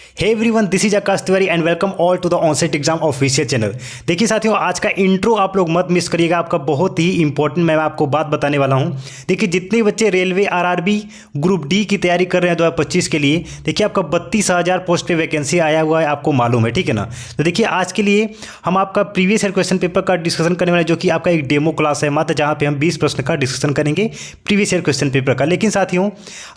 Hey everyone, this is Akash Tiwari and welcome all to the onset exam official channel. देखिए साथियों, आज का intro आप लोग मत मिस करिएगा, आपका बहुत ही इंपॉर्टेंट मैं आपको बात बताने वाला हूं। देखिए, जितने बच्चे रेलवे आरआरबी ग्रुप डी की तैयारी कर रहे हैं 2025 के लिए, देखिए आपका 32,000 पोस्ट पे वैकेंसी आया हुआ है, आपको मालूम है, ठीक है ना। तो देखिए आज के लिए हम आपका प्रीवियस ईयर क्वेश्चन पेपर का डिस्कशन करने वाले, जो कि आपका एक डेमो क्लास है मात्र, जहाँ पे हम 20 प्रश्न का डिस्कशन करेंगे प्रीवियस ईयर क्वेश्चन पेपर का। लेकिन साथियों,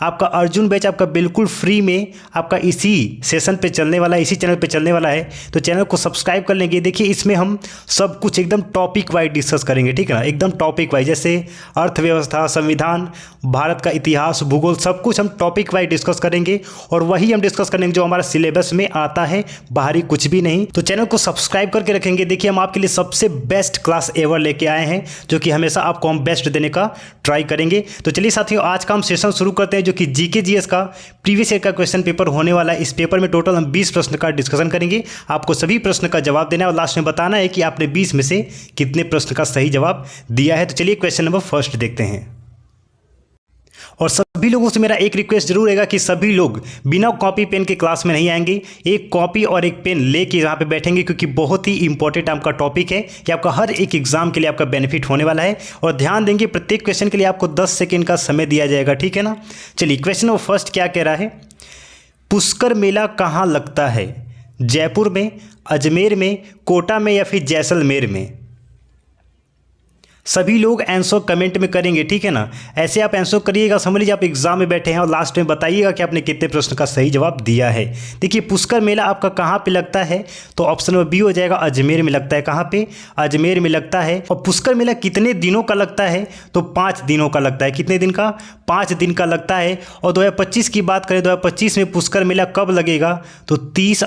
आपका अर्जुन बैच आपका बिल्कुल फ्री में आपका इसी सेशन पे चलने वाला है, इसी चैनल पे चलने वाला है, तो चैनल को सब्सक्राइब कर लेंगे। देखिए इसमें हम सब कुछ एकदम टॉपिक वाइज डिस्कस करेंगे, ठीक है ना, एकदम टॉपिक वाइज, जैसे अर्थव्यवस्था, संविधान, भारत का इतिहास, भूगोल, सब कुछ हम टॉपिक वाइज डिस्कस करेंगे। और वही हम डिस्कस करेंगे जो हमारा सिलेबस में आता है, बाहरी कुछ भी नहीं। तो चैनल को सब्सक्राइब करके रखेंगे। देखिए हम आपके लिए सबसे बेस्ट क्लास एवर लेके आए हैं, जो कि हमेशा आपको हम बेस्ट देने का ट्राई करेंगे। तो चलिए साथियों, आज का हम सेशन शुरू करते हैं, जो कि जीके जीएस का प्रीवियस ईयर का क्वेश्चन पेपर होने वाला है। इस पेपर में टोटल हम 20 प्रश्न का डिस्कशन करेंगे। आपको सभी प्रश्न का जवाब देना है और लास्ट में बताना है कि आपने 20 में से कितने प्रश्न का सही जवाब दिया है। तो चलिए क्वेश्चन नंबर फर्स्ट देखते हैं। और सभी लोगों से मेरा एक रिक्वेस्ट जरूर रहेगा कि सभी लोग बिना कॉपी पेन के क्लास में नहीं आएंगे, एक कॉपी और एक पेन लेके यहाँ पे बैठेंगे, क्योंकि बहुत ही इंपॉर्टेंट आपका टॉपिक है कि आपका हर एक एग्जाम के लिए आपका बेनिफिट होने वाला है। और ध्यान देंगे, प्रत्येक क्वेश्चन के लिए आपको 10 सेकेंड का समय दिया जाएगा, ठीक है ना। चलिए क्वेश्चन नंबर फर्स्ट क्या कह रहा है, पुष्कर मेला कहाँ लगता है? जयपुर में, अजमेर में, कोटा में या फिर जैसलमेर में? सभी लोग आंसर कमेंट में करेंगे, ठीक है ना। ऐसे आप आंसर करिएगा, समझ लीजिए आप एग्जाम में बैठे हैं और लास्ट में बताइएगा कि आपने कितने प्रश्न का सही जवाब दिया है। देखिए पुष्कर मेला आपका कहाँ पे लगता है, तो ऑप्शन नंबर बी हो जाएगा, अजमेर में लगता है। कहाँ पे? अजमेर में लगता है। और पुष्कर मेला कितने दिनों का लगता है, तो 5 दिनों का लगता है। कितने दिन का? 5 दिन का लगता है। और 2025 की बात करें, 2025 में पुष्कर मेला कब लगेगा, तो 30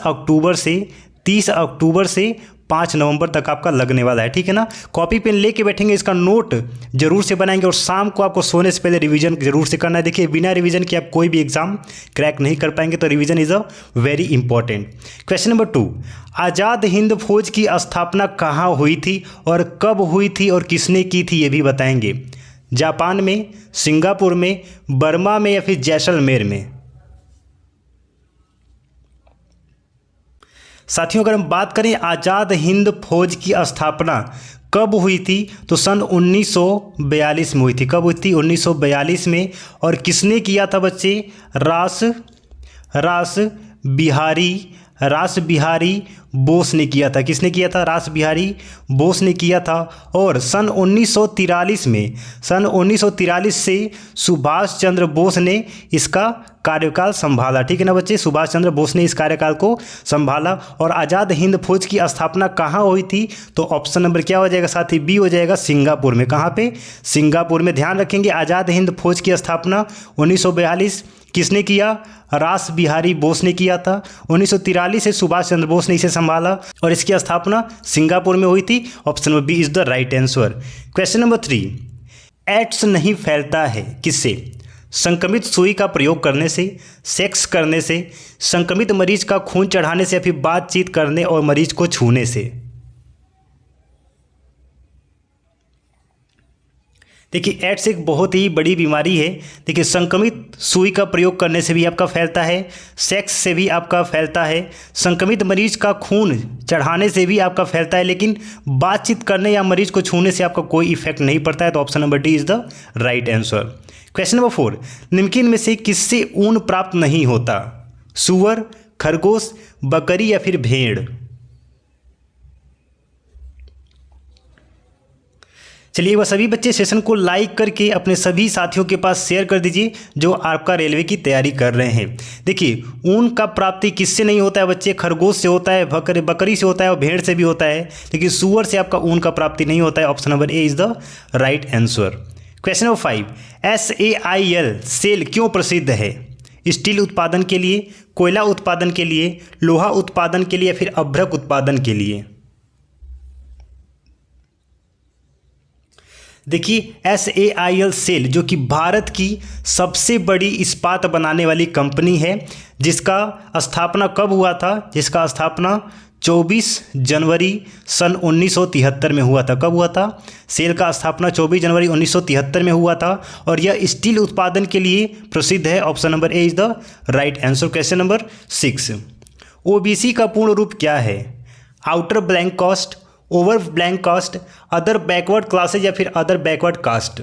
अक्टूबर से 5 नवंबर तक आपका लगने वाला है, ठीक है ना। कॉपी पेन लेके बैठेंगे, इसका नोट जरूर से बनाएंगे और शाम को आपको सोने से पहले रिवीजन जरूर से करना है। देखिए बिना रिवीजन के आप कोई भी एग्जाम क्रैक नहीं कर पाएंगे, तो revision is a very important. Question number 2, Azad Hind फौज की स्थापना कहाँ हुई थी और कब हुई थी और किसने की थी, ये भी बताएंगे। जापान में, सिंगापुर में, बर्मा में या फिर जैसलमेर में? साथियों, अगर हम बात करें आज़ाद हिंद फौज की स्थापना कब हुई थी, तो सन 1942 में हुई थी। कब हुई थी? 1942 में। और किसने किया था बच्चे? रास बिहारी बोस ने किया था। किसने किया था? रास बिहारी बोस ने किया था। और सन 1943 से सुभाष चंद्र बोस ने इसका कार्यकाल संभाला, ठीक है ना बच्चे। सुभाष चंद्र बोस ने इस कार्यकाल को संभाला। और आज़ाद हिंद फौज की स्थापना कहाँ हुई थी, तो ऑप्शन नंबर क्या हो जाएगा साथी? बी हो जाएगा, सिंगापुर में। कहाँ पे? सिंगापुर में। ध्यान रखेंगे, आज़ाद हिंद फौज की स्थापना 1942 किसने किया? रास बिहारी बोस ने किया था। 1943 से सुभाष चंद्र बोस ने इसे संभाला और इसकी स्थापना सिंगापुर में हुई थी। Option number B is the right answer. Question number 3, AIDS नहीं फैलता है किससे? संक्रमित सुई का प्रयोग करने से, सेक्स करने से, संक्रमित मरीज का खून चढ़ाने से या फिर बातचीत करने और मरीज को छूने से? देखिए एड्स एक बहुत ही बड़ी बीमारी है। देखिए संक्रमित सुई का प्रयोग करने से भी आपका फैलता है, सेक्स से भी आपका फैलता है, संक्रमित मरीज का खून चढ़ाने से भी आपका फैलता है, लेकिन बातचीत करने या मरीज को छूने से आपका कोई इफेक्ट नहीं पड़ता है। तो option number D is the right answer. Question number 4, निम्नलिखित में से किससे ऊन प्राप्त नहीं होता? सूअर, खरगोश, बकरी या फिर भेड़? चलिए वह सभी बच्चे सेशन को लाइक करके अपने सभी साथियों के पास शेयर कर दीजिए जो आपका रेलवे की तैयारी कर रहे हैं। देखिए ऊन का प्राप्ति किससे नहीं होता है बच्चे? खरगोश से होता है, बकरी से होता है और भेड़ से भी होता है, लेकिन सूअर से आपका ऊन का प्राप्ति नहीं होता है। Option number A is the right answer. Question number 5, SAIL SAIL क्यों प्रसिद्ध है? स्टील उत्पादन के लिए, कोयला उत्पादन के लिए, लोहा उत्पादन के लिए या फिर अभ्रक उत्पादन के लिए? देखिए SAIL सेल जो कि भारत की सबसे बड़ी इस्पात बनाने वाली कंपनी है, जिसका स्थापना कब हुआ था? जिसका स्थापना 24 जनवरी सन 1973 में हुआ था। कब हुआ था? सेल का स्थापना 24 जनवरी 1973 में हुआ था और यह स्टील उत्पादन के लिए प्रसिद्ध है। Option number A is the right answer. Question number 6, OBC का पूर्ण रूप क्या है? Outer blank caste, over blank caste, other backward classes या फिर अदर बैकवर्ड कास्ट?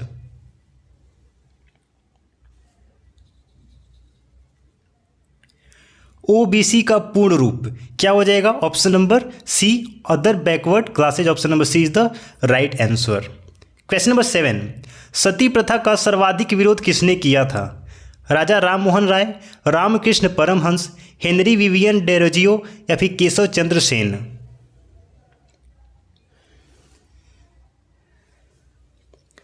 ओबीसी का पूर्ण रूप क्या हो जाएगा? Option number C, other backward classes. Option number C is the right answer. Question number 7, सती प्रथा का सर्वाधिक विरोध किसने किया था? Raja Ram Mohan Roy, Ramakrishna Paramhansa, Henry Vivian Derozio या फिर केशव चंद्र सेन?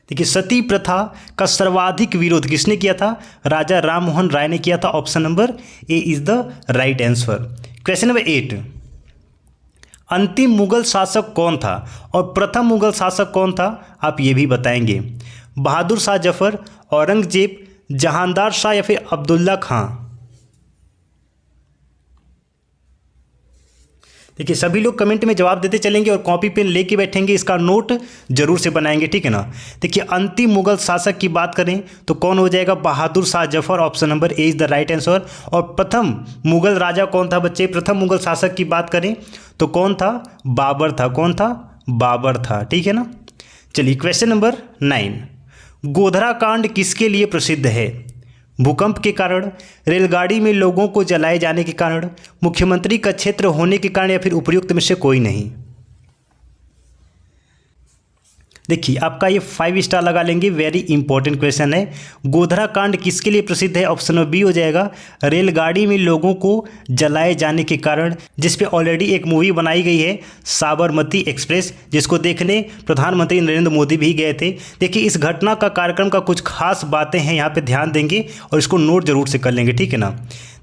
देखिए, सती प्रथा का सर्वाधिक विरोध किसने किया था? राजा राम मोहन राय ने किया था। Option number A is the right answer. Question number 8, अंतिम मुगल शासक कौन था और प्रथम मुगल शासक कौन था? आप ये भी बताएंगे। बहादुर शाह जफर, औरंगजेब, जहांदार शाह या फिर अब्दुल्ला खां? देखिए, सभी लोग कमेंट में जवाब देते चलेंगे और कॉपी पेन लेके बैठेंगे, इसका नोट जरूर से बनाएंगे, ठीक है ना। देखिए, अंतिम मुगल शासक की बात करें तो कौन हो जाएगा? Bahadur Shah Zafar. Option number A is the right answer. और प्रथम मुगल राजा कौन था बच्चे? प्रथम मुगल शासक की बात करें तो कौन था? बाबर था। कौन था? बाबर था, ठीक है ना। चलिए, क्वेश्चन नंबर 9, गोधरा कांड किसके लिए प्रसिद्ध है? भूकंप के कारण, रेलगाड़ी में लोगों को जलाए जाने के कारण, मुख्यमंत्री का क्षेत्र होने के कारण या फिर उपयुक्त में से कोई नहीं? देखिए, आपका ये 5 स्टार लगा लेंगे, वेरी इंपॉर्टेंट क्वेश्चन है। गोधरा कांड किसके लिए प्रसिद्ध है? ऑप्शन नंबर बी हो जाएगा, रेलगाड़ी में लोगों को जलाए जाने के कारण, जिस पे ऑलरेडी एक मूवी बनाई गई है साबरमती एक्सप्रेस, जिसको देखने प्रधानमंत्री नरेंद्र मोदी भी गए थे। देखिए, इस घटना का कार्यक्रम का कुछ खास बातें हैं, यहाँ पे ध्यान देंगे और इसको नोट जरूर से कर लेंगे, ठीक है ना।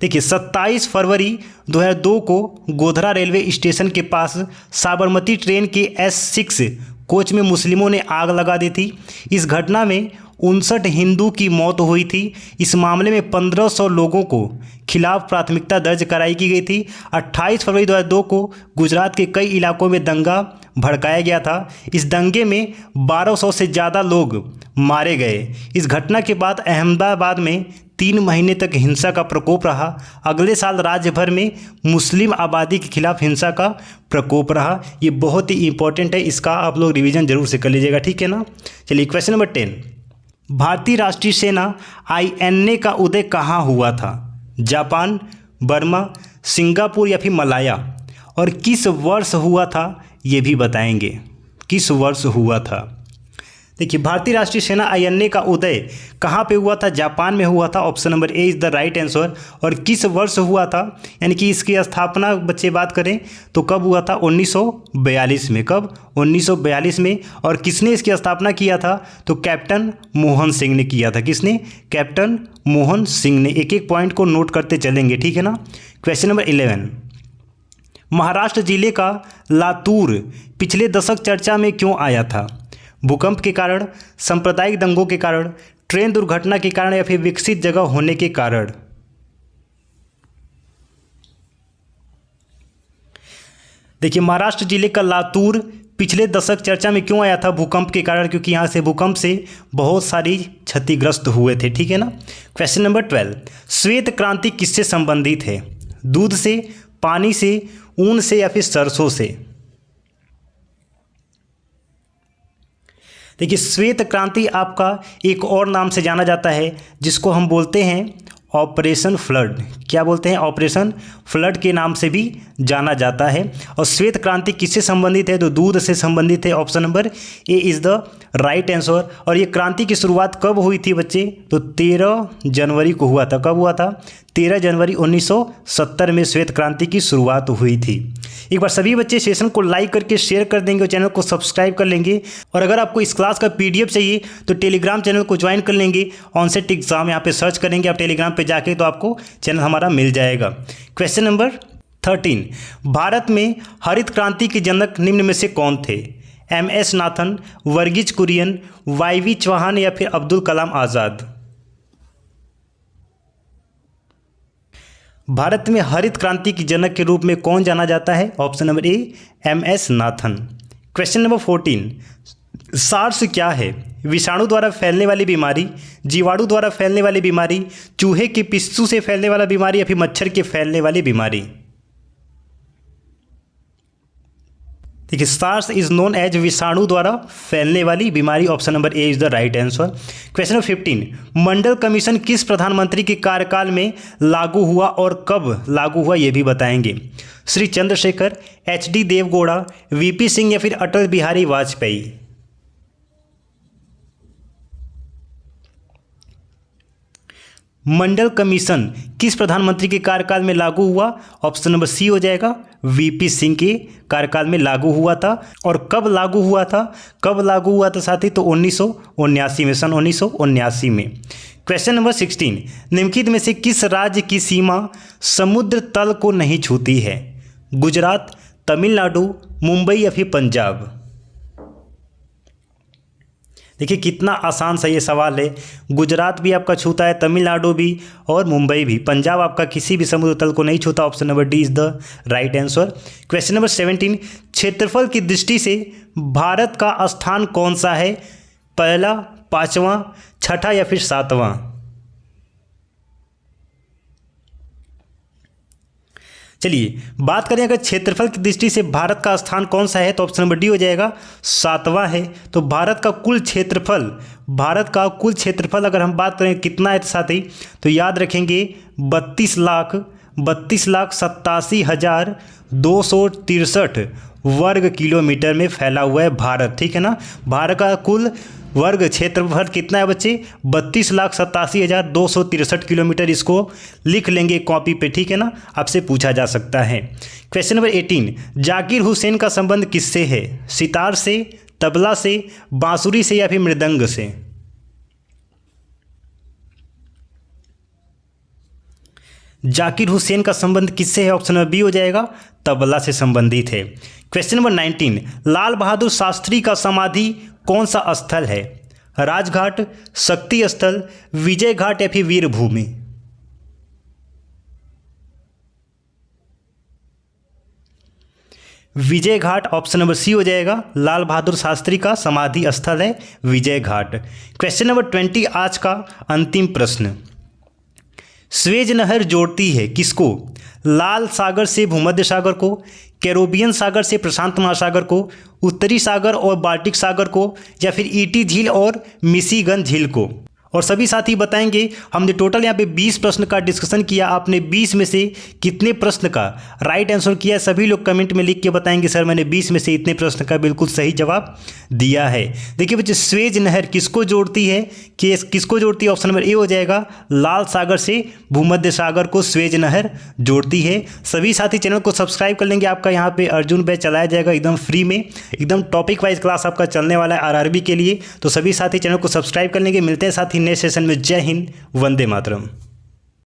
देखिए, 27 फरवरी 2002 को गोधरा रेलवे स्टेशन के पास साबरमती ट्रेन के S6 कोच में मुस्लिमों ने आग लगा दी थी। इस घटना में 59 हिंदू की मौत हुई थी। इस मामले में 1500 लोगों को खिलाफ प्राथमिकता दर्ज कराई की गई थी। 28 फरवरी 2002 को गुजरात के कई इलाकों में दंगा भड़काया गया था। इस दंगे में 1200 से ज़्यादा लोग मारे गए। इस घटना के बाद अहमदाबाद में 3 महीने तक हिंसा का प्रकोप रहा। अगले साल राज्य भर में मुस्लिम आबादी के खिलाफ हिंसा का प्रकोप रहा। ये बहुत ही इंपॉर्टेंट है, इसका आप लोग रिवीजन जरूर से कर लीजिएगा, ठीक है ना। चलिए, क्वेश्चन नंबर 10, भारतीय राष्ट्रीय सेना INA का उदय कहाँ हुआ था? जापान, बर्मा, सिंगापुर या फिर मलाया? और किस वर्ष हुआ था ये भी बताएंगे, किस वर्ष हुआ था। देखिए, भारतीय राष्ट्रीय सेना INA का उदय कहाँ पे हुआ था? जापान में हुआ था। Option number A is the right answer. और किस वर्ष हुआ था, यानी कि इसकी स्थापना बच्चे बात करें तो कब हुआ था? 1942 में। कब? 1942 में। और किसने इसकी स्थापना किया था? तो कैप्टन मोहन सिंह ने किया था। किसने? कैप्टन मोहन सिंह ने। एक एक पॉइंट को नोट करते चलेंगे, ठीक है ना। क्वेश्चन नंबर 11, महाराष्ट्र जिले का लातूर पिछले दशक चर्चा में क्यों आया था? भूकंप के कारण, सांप्रदायिक दंगों के कारण, ट्रेन दुर्घटना के कारण या फिर विकसित जगह होने के कारण? देखिए, महाराष्ट्र जिले का लातूर पिछले दशक चर्चा में क्यों आया था? भूकंप के कारण, क्योंकि यहाँ से भूकंप से बहुत सारी क्षतिग्रस्त हुए थे, ठीक है ना। क्वेश्चन नंबर 12, श्वेत क्रांति किससे संबंधित है? दूध से, पानी से, ऊन से या फिर सरसों से? देखिए, श्वेत क्रांति आपका एक और नाम से जाना जाता है, जिसको हम बोलते हैं ऑपरेशन फ्लड। क्या बोलते हैं? ऑपरेशन फ्लड के नाम से भी जाना जाता है। और श्वेत क्रांति किससे संबंधित है? तो दूध से संबंधित है। Option number A is the right answer. और ये क्रांति की शुरुआत कब हुई थी बच्चे? तो 13 जनवरी को हुआ था। कब हुआ था? 13 जनवरी 1970 में श्वेत क्रांति की शुरुआत हुई थी। एक बार सभी बच्चे सेशन को लाइक करके शेयर कर देंगे और चैनल को सब्सक्राइब कर लेंगे। और अगर आपको इस क्लास का PDF चाहिए तो टेलीग्राम चैनल को ज्वाइन कर लेंगे। ऑनसेट एग्जाम यहाँ पे सर्च करेंगे आप टेलीग्राम पे जाके, तो आपको चैनल हमारा मिल जाएगा। क्वेश्चन नंबर 13, भारत में हरित क्रांति के जनक निम्न में से कौन थे? MS नाथन, वर्गीज कुरियन, YV चौहान या फिर अब्दुल कलाम आज़ाद? भारत में हरित क्रांति की जनक के रूप में कौन जाना जाता है? Option number A MS Nathan. Question number 14, SARS क्या है? विषाणु द्वारा फैलने वाली बीमारी, जीवाणु द्वारा फैलने वाली बीमारी, चूहे के पिस्सू से फैलने वाला बीमारी या फिर मच्छर के फैलने वाली बीमारी? देखिए सार्स इज नोन एज विषाणु द्वारा फैलने वाली बीमारी। Option number A is the right answer. Question number 15, Mandal commission किस प्रधानमंत्री के कार्यकाल में लागू हुआ और कब लागू हुआ ये भी बताएंगे। श्री चंद्रशेखर, एच.डी. देवगौड़ा, वीपी सिंह या फिर अटल बिहारी वाजपेयी। मंडल कमीशन किस प्रधानमंत्री के कार्यकाल में लागू हुआ। ऑप्शन नंबर सी हो जाएगा, वीपी सिंह के कार्यकाल में लागू हुआ था। और कब लागू हुआ था, कब लागू हुआ था साथी, तो 1979 में, सन 1979 में। क्वेश्चन नंबर 16, निम्नलिखित में से किस राज्य की सीमा समुद्र तल को नहीं छूती है। गुजरात, तमिलनाडु, मुंबई या फिर पंजाब। देखिए कितना आसान सा ये सवाल है। गुजरात भी आपका छूता है, तमिलनाडु भी और मुंबई भी। पंजाब आपका किसी भी समुद्र तल को नहीं छूता। Option number D is the right answer. Question number 17, क्षेत्रफल की दृष्टि से भारत का स्थान कौन सा है। पहला, पांचवां, छठा या फिर सातवां। चलिए बात करें अगर क्षेत्रफल की दृष्टि से भारत का स्थान कौन सा है, तो ऑप्शन नंबर डी हो जाएगा, सातवां है। तो भारत का कुल क्षेत्रफल अगर हम बात करें कितना है साथी, तो याद रखेंगे 32,87,263 वर्ग किलोमीटर में फैला हुआ है भारत। ठीक है ना। भारत का कुल वर्ग क्षेत्रफल कितना है बच्चे, 32,87,263 किलोमीटर। इसको लिख लेंगे कॉपी पे, ठीक है ना, आपसे पूछा जा सकता है। क्वेश्चन नंबर 18, जाकिर हुसैन का संबंध किससे है। सितार से, तबला से, बांसुरी से या फिर मृदंग से। जाकिर हुसैन का संबंध किससे है। ऑप्शन नंबर बी हो जाएगा, तबला से संबंधित है। क्वेश्चन नंबर 19, लाल बहादुर शास्त्री का समाधि कौन सा स्थल है। राजघाट, शक्ति स्थल, विजय घाट या फिर वीरभूमि। विजय घाट, ऑप्शन नंबर सी हो जाएगा, लाल बहादुर शास्त्री का समाधि स्थल है विजय घाट। क्वेश्चन नंबर 20 आज का अंतिम प्रश्न, स्वेज नहर जोड़ती है किसको। लाल सागर से भूमध्य सागर को, कैरोबियन सागर से प्रशांत महासागर को, उत्तरी सागर और बाल्टिक सागर को, या फिर ईटी झील और मिशिगन झील को। और सभी साथी बताएंगे हमने टोटल यहाँ पे 20 प्रश्न का डिस्कशन किया। आपने 20 में से कितने प्रश्न का राइट आंसर किया, सभी लोग कमेंट में लिख के बताएंगे सर मैंने 20 में से इतने प्रश्न का बिल्कुल सही जवाब दिया है। देखिए बच्चे, स्वेज नहर किसको जोड़ती है, किसको जोड़ती है। ऑप्शन नंबर ए हो जाएगा, लाल सागर से भूमध्य सागर को स्वेज नहर जोड़ती है। सभी साथी चैनल को सब्सक्राइब कर लेंगे। आपका यहाँ पे अर्जुन बैच चलाया जाएगा एकदम फ्री में, एकदम टॉपिक वाइज क्लास आपका चलने वाला है आरआरबी के लिए। तो सभी साथी चैनल को सब्सक्राइब कर लेंगे। मिलते हैं साथी नेक्स्ट सेशन में। जय हिंद, वंदे मातरम।